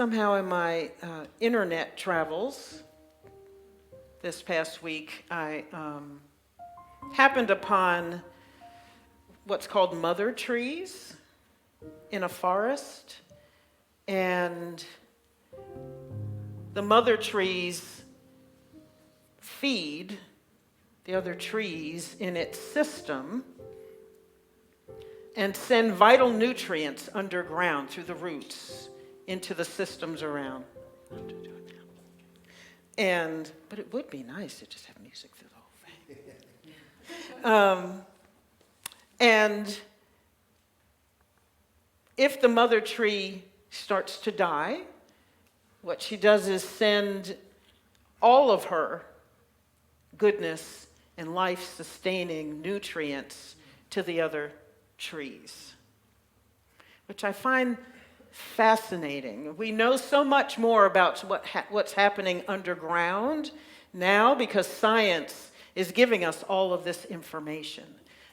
Somehow in my internet travels this past week, I happened upon what's called mother trees in a forest. And the mother trees feed the other trees in its system and send vital nutrients underground through the roots into the systems around. But it would be nice to just have music through the whole thing. And if the mother tree starts to die, what she does is send all of her goodness and life-sustaining nutrients to the other trees, which I find fascinating. We know so much more about what's happening underground now because science is giving us all of this information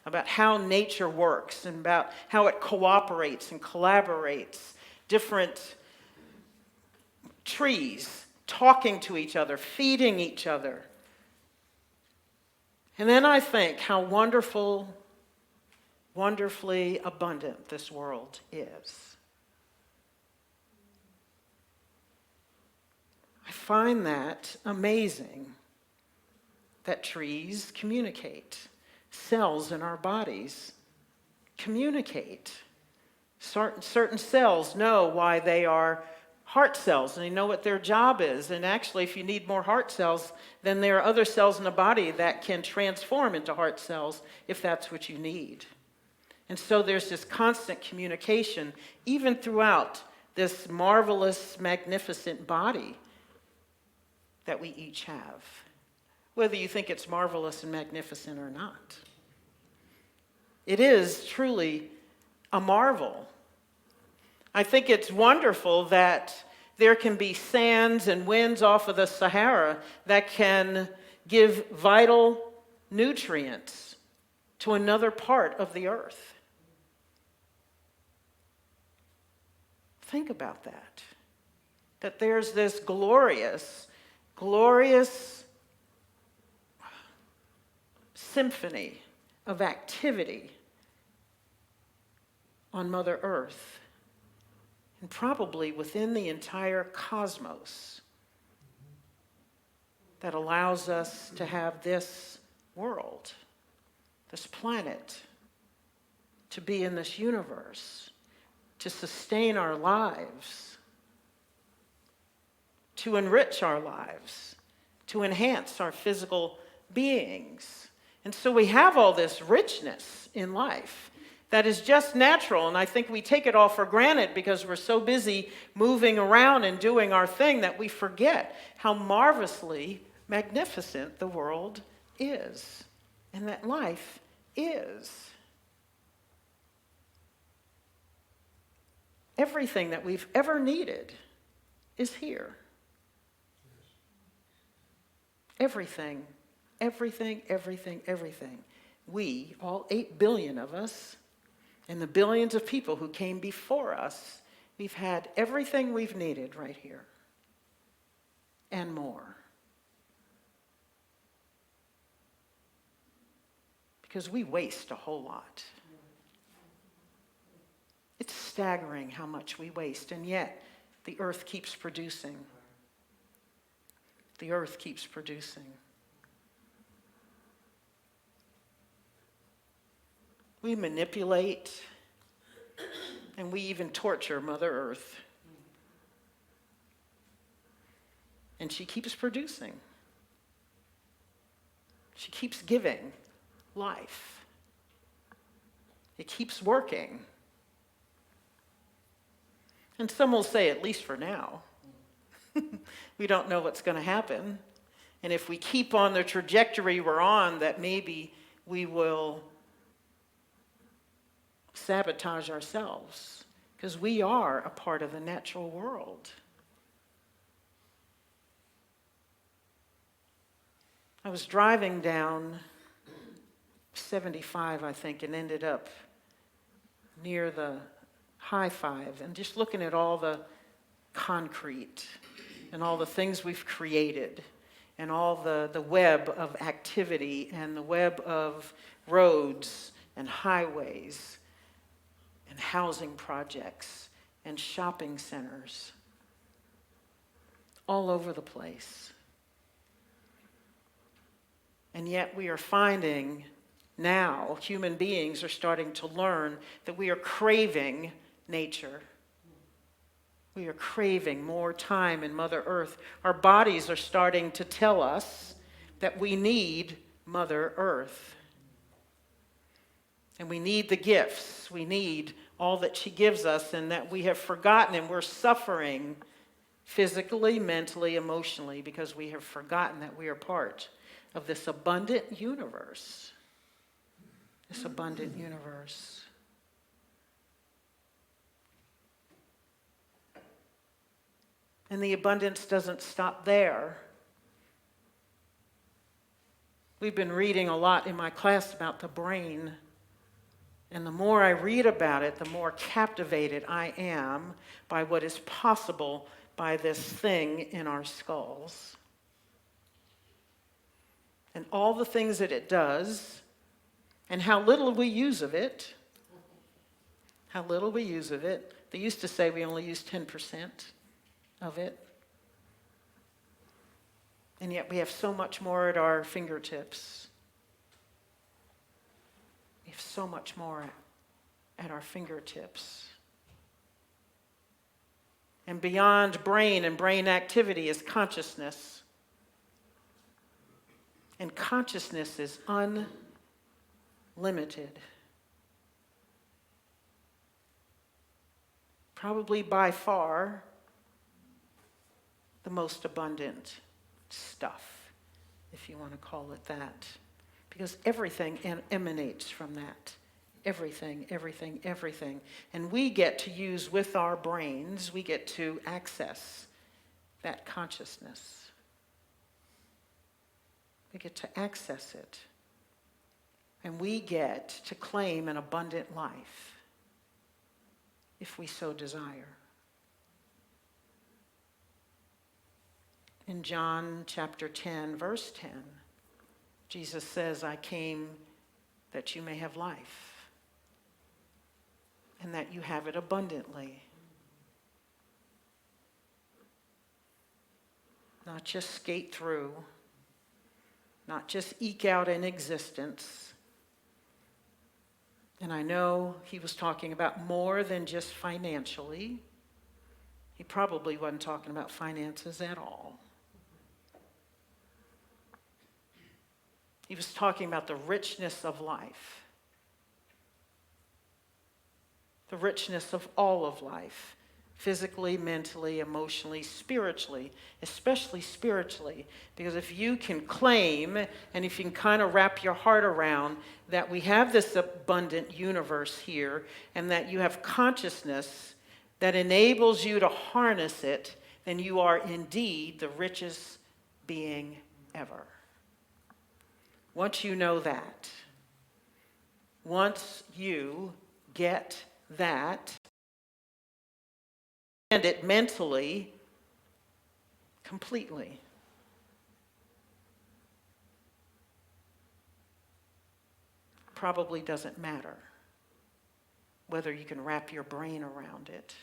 about how nature works and about how it cooperates and collaborates. Different trees talking to each other, feeding each other. And then I think how wonderfully abundant this world is. I find that amazing that trees communicate. Cells in our bodies communicate. Certain cells know why they are heart cells, and they know what their job is. And actually, if you need more heart cells, then there are other cells in the body that can transform into heart cells if that's what you need. And so there's this constant communication, even throughout this marvelous, magnificent body that we each have, whether you think it's marvelous and magnificent or not. It is truly a marvel. I think it's wonderful that there can be sands and winds off of the Sahara that can give vital nutrients to another part of the earth. Think about that. That there's this glorious symphony of activity on Mother Earth, and probably within the entire cosmos, that allows us to have this world, this planet, to be in this universe, to sustain our lives, to enrich our lives, to enhance our physical beings. And so we have all this richness in life that is just natural, and I think we take it all for granted because we're so busy moving around and doing our thing that we forget how marvelously magnificent the world is and that life is. Everything that we've ever needed is here. Everything. We, all 8 billion of us, and the billions of people who came before us, we've had everything we've needed right here. And more. Because we waste a whole lot. It's staggering how much we waste, and yet the earth keeps producing. The earth keeps producing. We manipulate, and we even torture Mother Earth. And she keeps producing. She keeps giving life. It keeps working. And some will say, at least for now. We don't know what's going to happen. And if we keep on the trajectory we're on, that maybe we will sabotage ourselves, because we are a part of the natural world. I was driving down 75, I think, and ended up near the High Five, and just looking at all the concrete and all the things we've created and all the web of activity and the web of roads and highways and housing projects and shopping centers all over the place. And yet we are finding now, human beings are starting to learn that we are craving nature. We are craving more time in Mother Earth. Our bodies are starting to tell us that we need Mother Earth. And we need the gifts. We need all that she gives us, and that we have forgotten, and we're suffering physically, mentally, emotionally, because we have forgotten that we are part of this abundant universe. This abundant universe. And the abundance doesn't stop there. We've been reading a lot in my class about the brain. And the more I read about it, the more captivated I am by what is possible by this thing in our skulls. And all the things that it does, and how little we use of it. How little we use of it. They used to say we only use 10% of it. And yet we have so much more at our fingertips. We have so much more at our fingertips. And beyond brain and brain activity is consciousness. And consciousness is unlimited. Probably by far the most abundant stuff, if you want to call it that. Because everything emanates from that. Everything, everything, everything. And we get to use with our brains, we get to access that consciousness. We get to access it. And we get to claim an abundant life, if we so desire. In John chapter 10, verse 10, Jesus says, I came that you may have life, and that you have it abundantly. Not just skate through, not just eke out an existence. And I know he was talking about more than just financially. He probably wasn't talking about finances at all. He was talking about the richness of life. The richness of all of life. Physically, mentally, emotionally, spiritually, especially spiritually. Because if you can claim, and if you can kind of wrap your heart around that we have this abundant universe here, and that you have consciousness that enables you to harness it, then you are indeed the richest being ever. Once you know that, once you get that, and it mentally, completely, probably doesn't matter whether you can wrap your brain around it.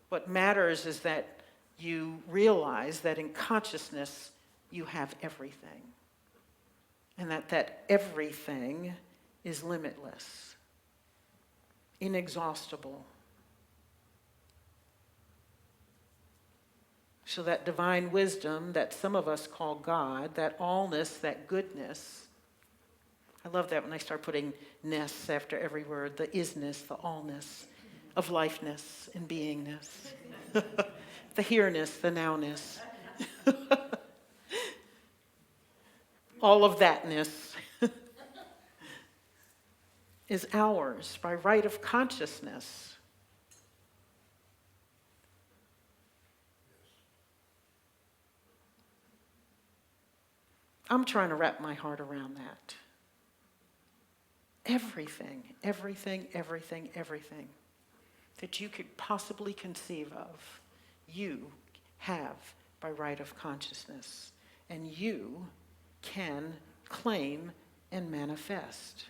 What matters is that you realize that in consciousness you have everything, and that everything is limitless, inexhaustible. So that divine wisdom that some of us call God, that allness, that goodness. I love that when I start putting ness after every word, the isness, the allness of lifeness and beingness. The here-ness, the now-ness. All of thatness is ours by right of consciousness. I'm trying to wrap my heart around that. Everything, everything, everything, everything that you could possibly conceive of you have by right of consciousness, and you can claim and manifest.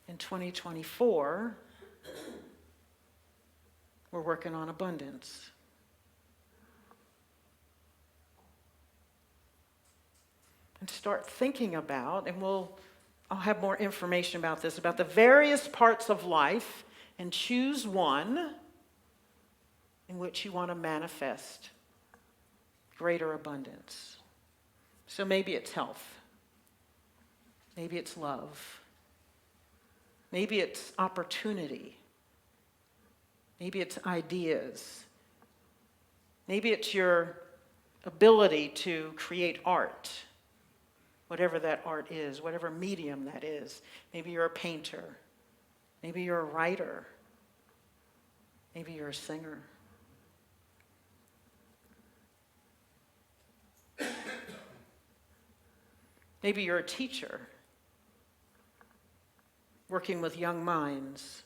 In 2024, we're working on abundance. And start thinking about, and I'll have more information about this, about the various parts of life, and choose one in which you want to manifest greater abundance. So maybe it's health. Maybe it's love. Maybe it's opportunity. Maybe it's ideas. Maybe it's your ability to create art, whatever that art is, whatever medium that is. Maybe you're a painter. Maybe you're a writer. Maybe you're a singer. Maybe you're a teacher, working with young minds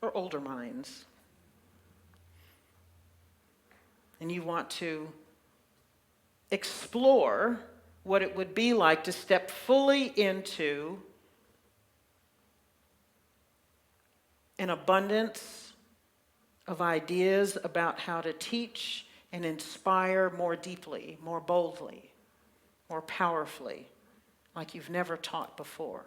or older minds. And you want to explore what it would be like to step fully into an abundance of ideas about how to teach and inspire more deeply, more boldly, more powerfully, like you've never taught before.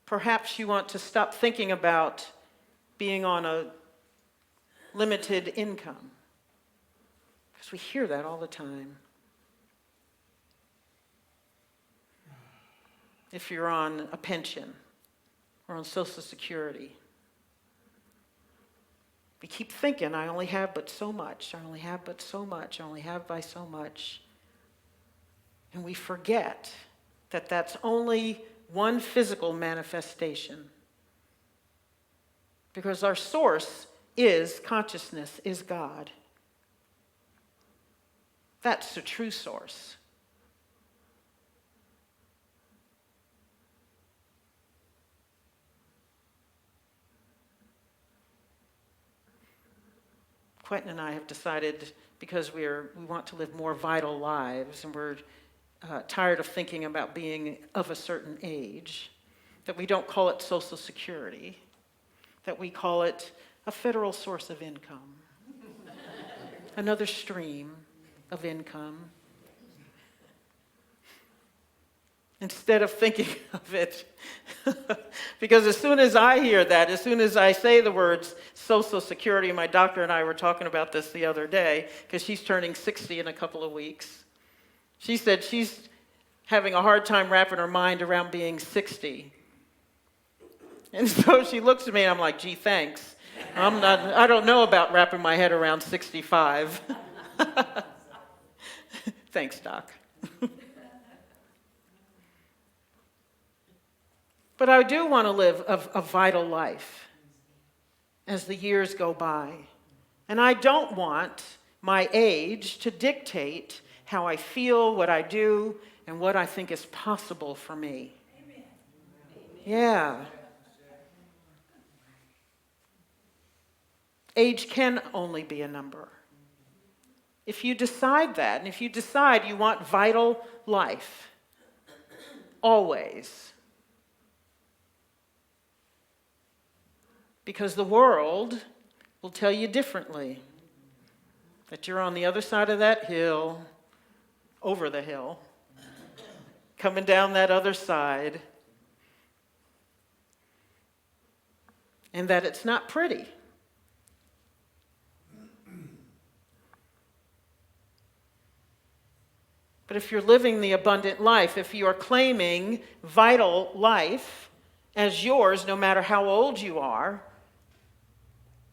Perhaps you want to stop thinking about being on a limited income, because we hear that all the time. If you're on a pension or on Social Security, we keep thinking, I only have but so much, I only have but so much, I only have by so much. And we forget that that's only one physical manifestation. Because our source is consciousness, is God. That's the true source. Quentin and I have decided, because we want to live more vital lives, and we're tired of thinking about being of a certain age, that we don't call it Social Security, that we call it a federal source of income, another stream of income. Instead of thinking of it, because as soon as I hear that, as soon as I say the words Social Security, my doctor and I were talking about this the other day, because she's turning 60 in a couple of weeks. She said she's having a hard time wrapping her mind around being 60. And so she looks at me and I'm like, gee, thanks. I don't know about wrapping my head around 65. Thanks, Doc. But I do want to live a vital life as the years go by. And I don't want my age to dictate how I feel, what I do, and what I think is possible for me. Amen. Yeah. Age can only be a number. If you decide that, and if you decide you want vital life, always, because the world will tell you differently, that you're on the other side of that hill, over the hill, coming down that other side, and that it's not pretty. But if you're living the abundant life, if you are claiming vital life as yours, no matter how old you are,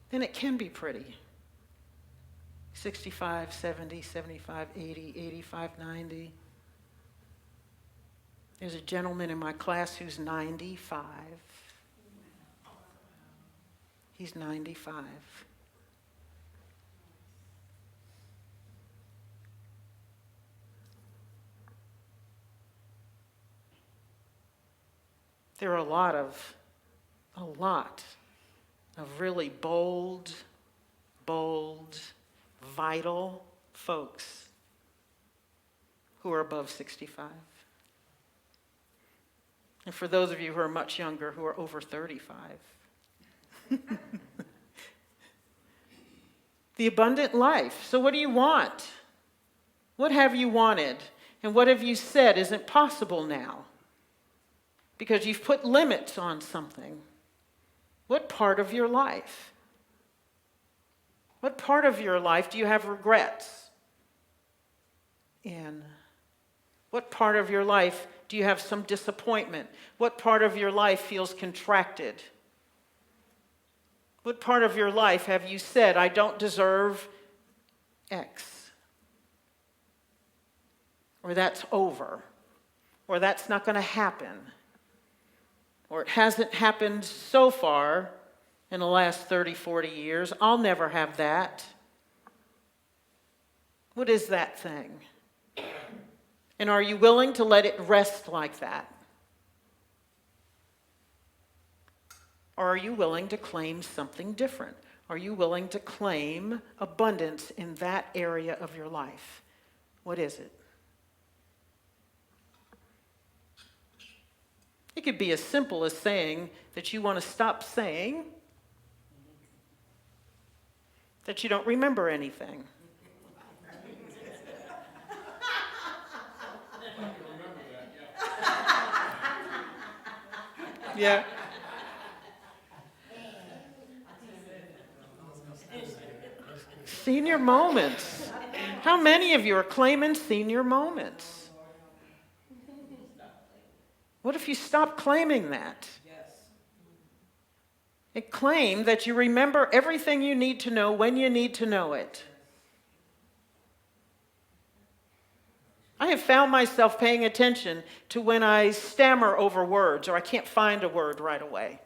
then it can be pretty. 65, 70, 75, 80, 85, 90. There's a gentleman in my class who's 95. He's 95. There are a lot of really bold, vital folks who are above 65. And for those of you who are much younger, who are over 35. The abundant life. So what do you want? What have you wanted? And what have you said isn't possible now? Because you've put limits on something. What part of your life? What part of your life do you have regrets in? What part of your life do you have some disappointment? What part of your life feels contracted? What part of your life have you said, I don't deserve X? Or that's over? Or that's not going to happen? Or it hasn't happened so far in the last 30, 40 years. I'll never have that. What is that thing? And are you willing to let it rest like that? Or are you willing to claim something different? Are you willing to claim abundance in that area of your life? What is it? It could be as simple as saying that you want to stop saying that you don't remember anything. Yeah. Senior moments. How many of you are claiming senior moments? What if you stop claiming that? And claim that you remember everything you need to know when you need to know it. I have found myself paying attention to when I stammer over words or I can't find a word right away.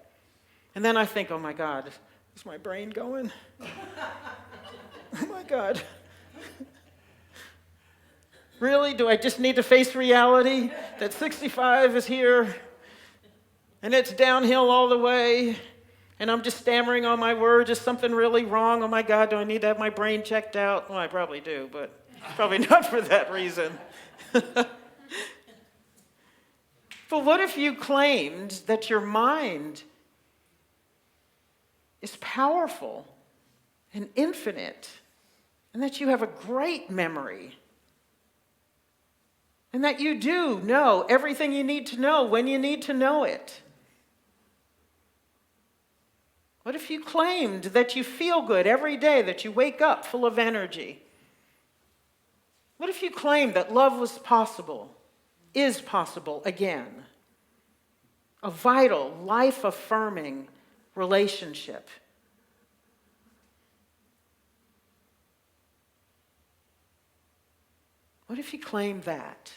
And then I think, oh my God, is my brain going? Oh my God. Really? Do I just need to face reality that 65 is here and it's downhill all the way and I'm just stammering on my words? Is something really wrong? Oh my God, do I need to have my brain checked out? Well, I probably do, but probably not for that reason. But what if you claimed that your mind is powerful and infinite, and that you have a great memory, and that you do know everything you need to know when you need to know it? What if you claimed that you feel good every day, that you wake up full of energy? What if you claimed that love was possible, is possible again? A vital, life-affirming relationship. What if you claimed that?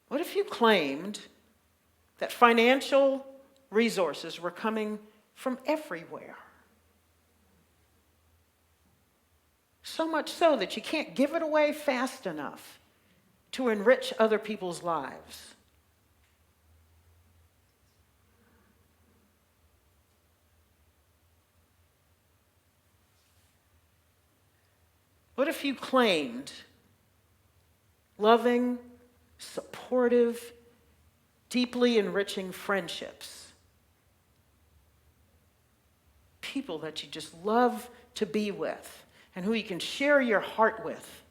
What if you claimed that financial resources were coming from everywhere? So much so that you can't give it away fast enough to enrich other people's lives. What if you claimed loving, supportive, deeply enriching friendships? People that you just love to be with and who you can share your heart with.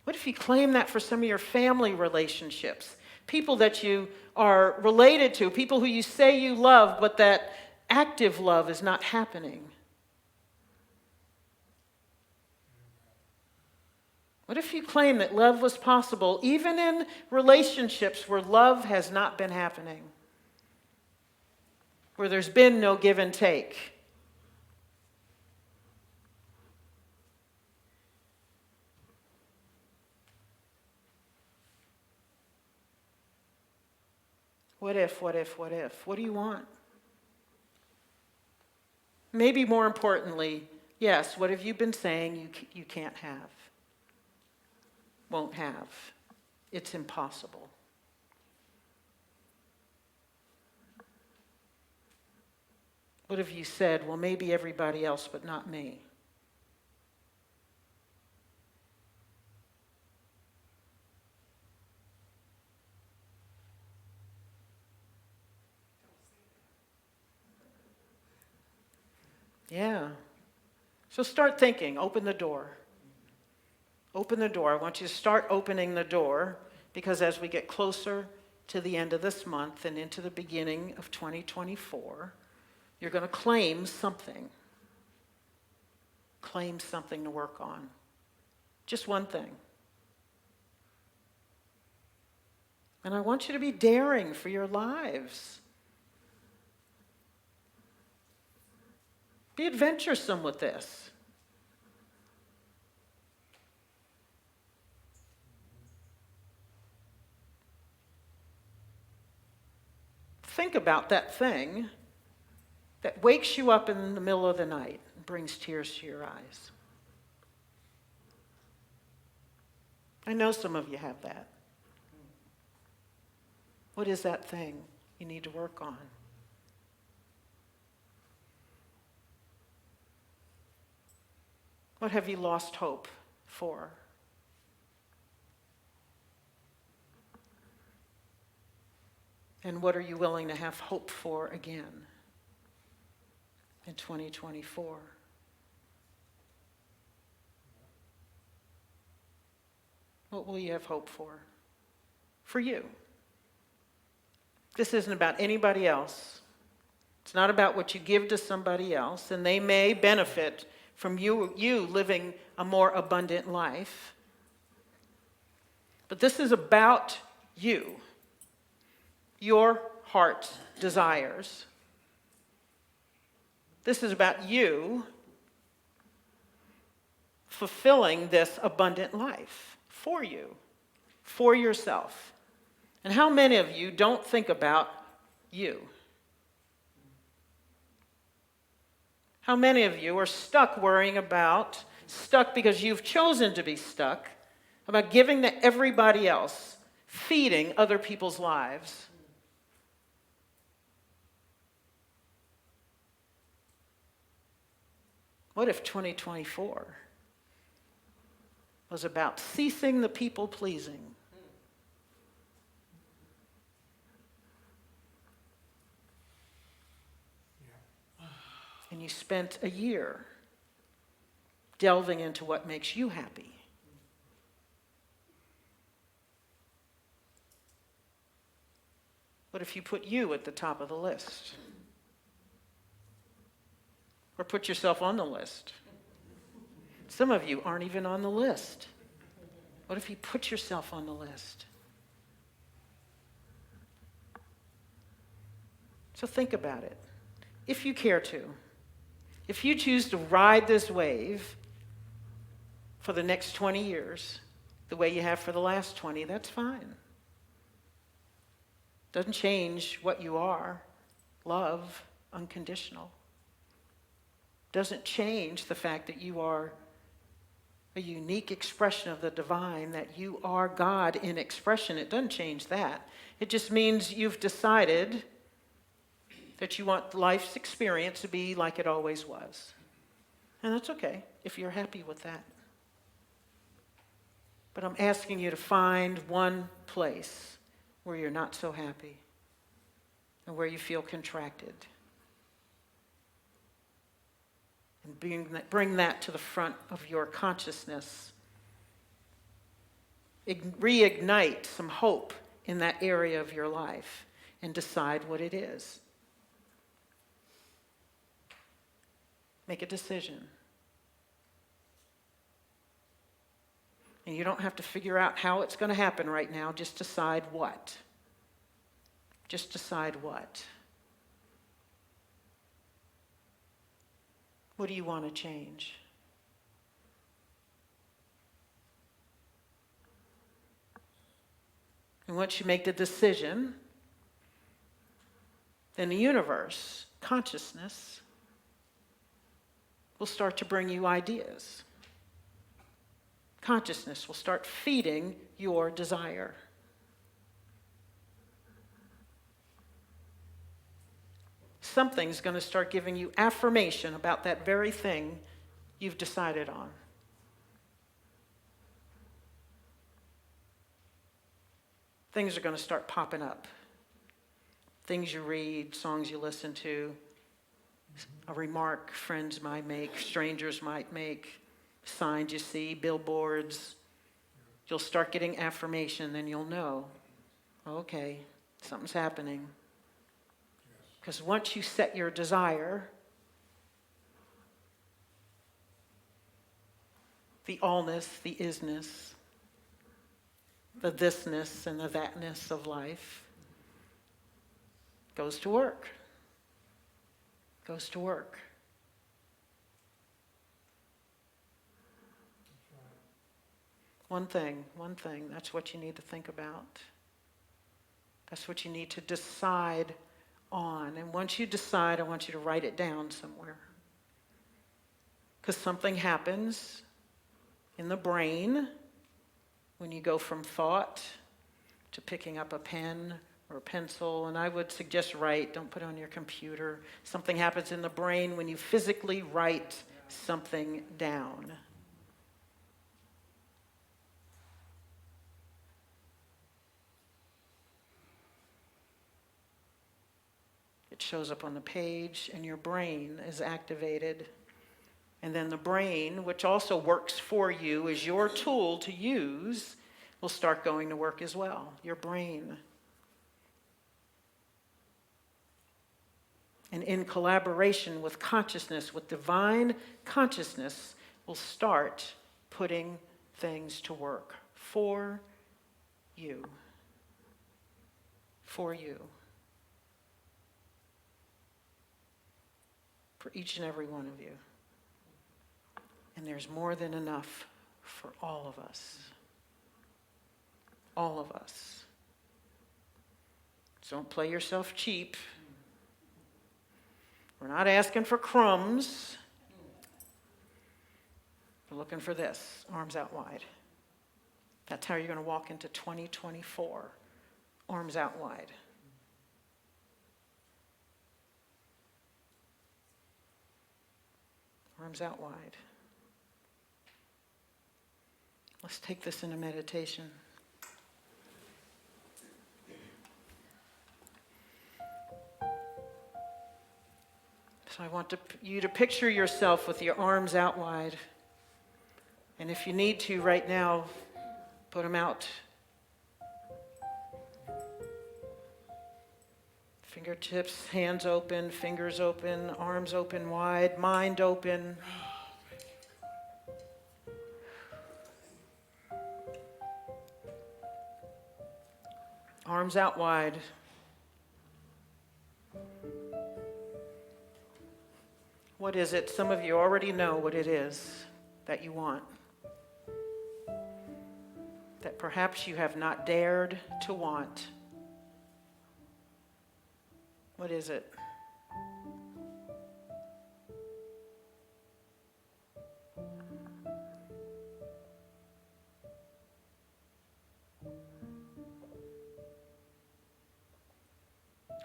What if you claim that for some of your family relationships? People that you are related to, people who you say you love, but that active love is not happening. What if you claim that love was possible even in relationships where love has not been happening? Where there's been no give and take? What if? What do you want? Maybe more importantly, yes, what have you been saying you can't have, won't have, it's impossible. What if you said, well, maybe everybody else, but not me? Yeah. So start thinking, open the door. Open the door. I want you to start opening the door, because as we get closer to the end of this month and into the beginning of 2024, you're going to claim something. Claim something to work on. Just one thing. And I want you to be daring for your lives. Be adventuresome with this. Think about that thing that wakes you up in the middle of the night and brings tears to your eyes. I know some of you have that. What is that thing you need to work on? What have you lost hope for? And what are you willing to have hope for again in 2024? What will you have hope for? For you. This isn't about anybody else. It's not about what you give to somebody else, and they may benefit from you living a more abundant life. But this is about you, your heart's desires. This is about you fulfilling this abundant life for you, for yourself. And how many of you don't think about you? How many of you are stuck worrying about, stuck because you've chosen to be stuck, about giving to everybody else, feeding other people's lives? What if 2024 was about ceasing the people-pleasing? And you spent a year delving into what makes you happy. What if you put you at the top of the list? Or put yourself on the list? Some of you aren't even on the list. What if you put yourself on the list? So think about it. If you care to. If you choose to ride this wave for the next 20 years, the way you have for the last 20, that's fine. Doesn't change what you are. Love, unconditional. Doesn't change the fact that you are a unique expression of the divine, that you are God in expression. It doesn't change that. It just means you've decided that you want life's experience to be like it always was. And that's okay if you're happy with that. But I'm asking you to find one place where you're not so happy and where you feel contracted. And bring that to the front of your consciousness. Reignite some hope in that area of your life and decide what it is. Make a decision. And you don't have to figure out how it's going to happen right now. Just decide what. Just decide what. What do you want to change? And once you make the decision, then the universe, consciousness, will start to bring you ideas. Consciousness will start feeding your desire. something's going to start giving you affirmation about that very thing you've decided on. Things are going to start popping up. Things you read, songs you listen to, a remark friends might make, strangers might make, signs you see, billboards. You'll start getting affirmation, then you'll know, okay, something's happening. Because once you set your desire, the allness, the isness, the thisness and the thatness of life goes to work. Goes to work. One thing, that's what you need to think about. That's what you need to decide on. And once you decide, I want you to write it down somewhere. Because something happens in the brain when you go from thought to picking up a pen or a pencil. And I would suggest write, don't put it on your computer. Something happens in the brain when you physically write something down. It shows up on the page and your brain is activated. And then the brain, which also works for you, is your tool to use, will start going to work as well. Your brain. And in collaboration with consciousness, with divine consciousness, will start putting things to work for you. For you. For each and every one of you. And there's more than enough for all of us. All of us. So don't play yourself cheap. We're not asking for crumbs. We're looking for this, arms out wide. That's how you're going to walk into 2024, arms out wide. Arms out wide. Let's take this into meditation. So I want you to picture yourself with your arms out wide. And if you need to right now, put them out. Fingertips, hands open, fingers open, arms open wide, mind open. Arms out wide. What is it? Some of you already know what it is that you want. That perhaps you have not dared to want. What is it?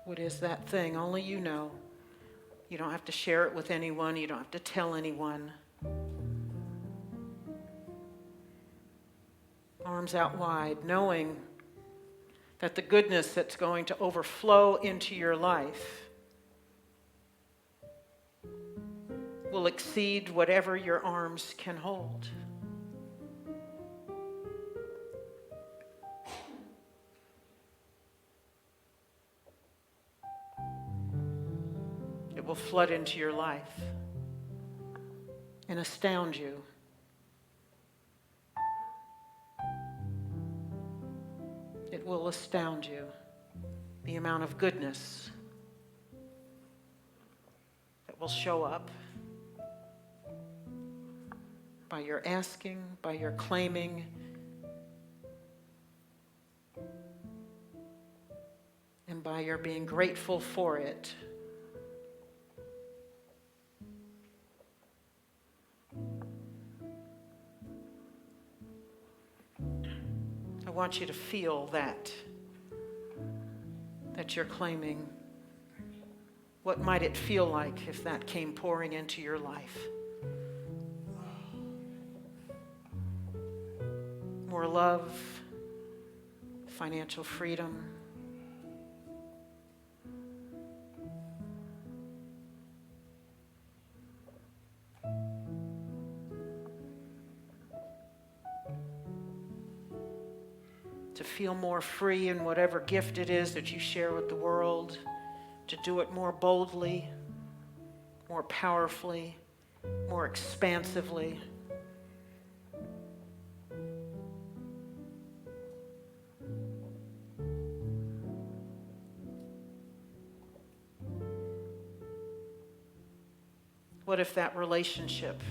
What is that thing? Only you know. You don't have to share it with anyone. You don't have to tell anyone. Arms out wide, knowing that the goodness that's going to overflow into your life will exceed whatever your arms can hold. It will flood into your life and astound you. It will astound you, the amount of goodness that will show up by your asking, by your claiming, and by your being grateful for it. I want you to feel that you're claiming. What might it feel like if that came pouring into your life? More love, financial freedom. To feel more free in whatever gift it is that you share with the world, to do it more boldly, more powerfully, more expansively. What if that relationship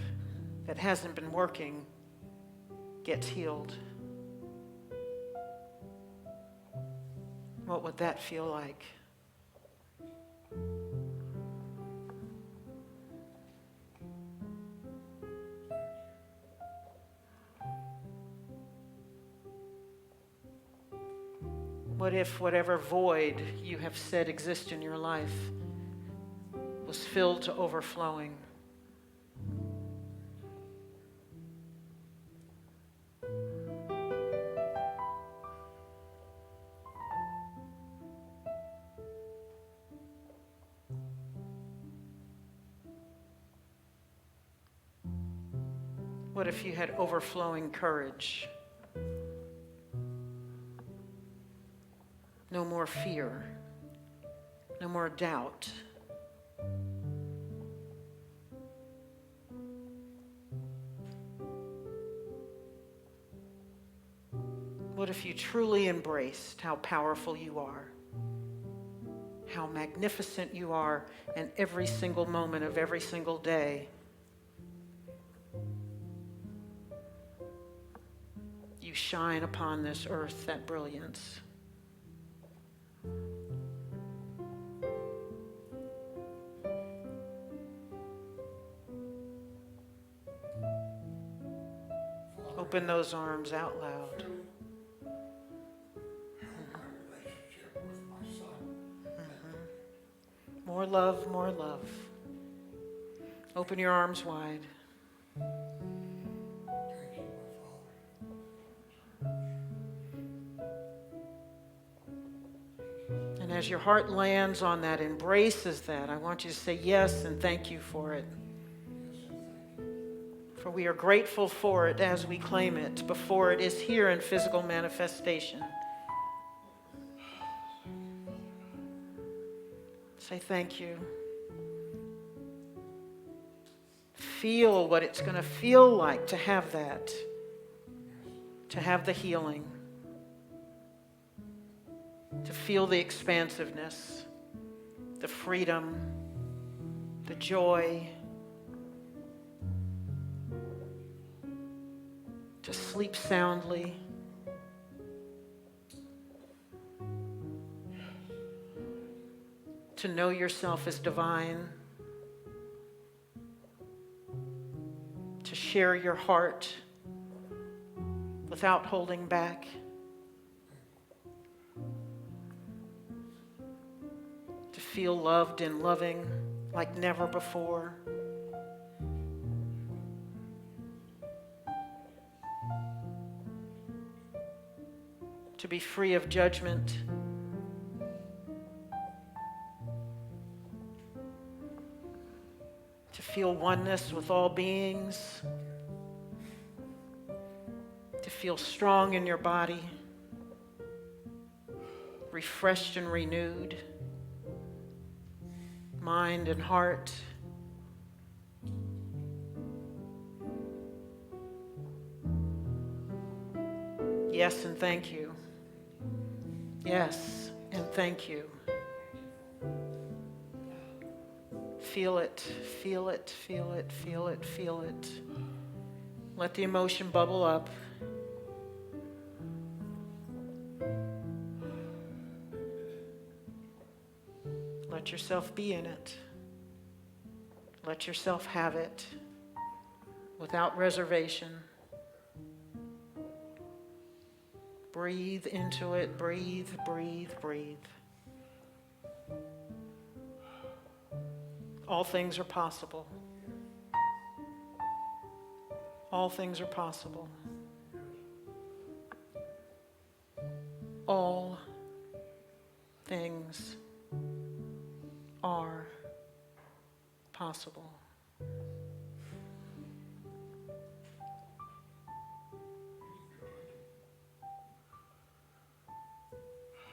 that hasn't been working gets healed? What would that feel like? What if whatever void you have said exists in your life was filled to overflowing? What if you had overflowing courage? No more fear, no more doubt. What if you truly embraced how powerful you are, how magnificent you are, and every single moment of every single day you shine upon this earth that brilliance? Open those arms out loud. More love, more love. Open your arms wide. And as your heart lands on that, embraces that, I want you to say yes and thank you for it. For we are grateful for it as we claim it before it is here in physical manifestation. Say thank you. Feel what it's going to feel like to have that, to have the healing, to feel the expansiveness, the freedom, the joy, to sleep soundly. To know yourself as divine, to share your heart without holding back, to feel loved and loving like never before. To be free of judgment. To feel oneness with all beings. To feel strong in your body. Refreshed and renewed. Mind and heart. Yes, and thank you. Yes, and thank you. Feel it, feel it, feel it, feel it, feel it. Let the emotion bubble up. Let yourself be in it. Let yourself have it without reservation. Breathe into it, breathe, breathe, breathe. All things are possible. All things are possible. All things are possible.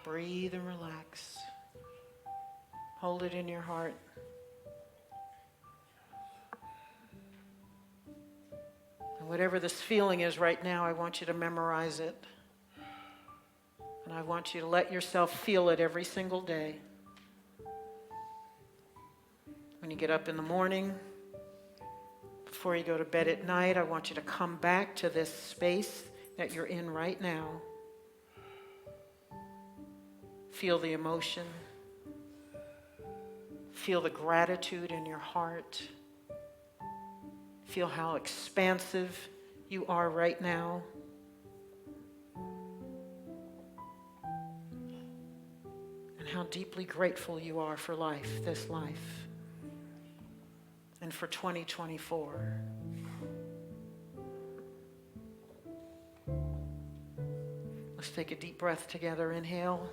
Breathe and relax. Hold it in your heart. And whatever this feeling is right now, I want you to memorize it. And I want you to let yourself feel it every single day. When you get up in the morning, before you go to bed at night, I want you to come back to this space that you're in right now. Feel the emotion. Feel the gratitude in your heart. Feel how expansive you are right now. And how deeply grateful you are for life, this life, and for 2024. Let's take a deep breath together. Inhale.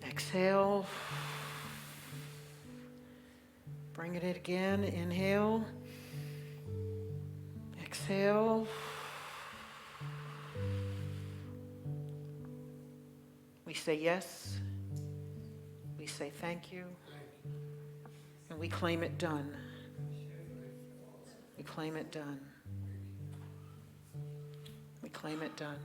Exhale. Bring it in again. Inhale. Exhale. We say yes. We say thank you. And we claim it done. We claim it done. We claim it done.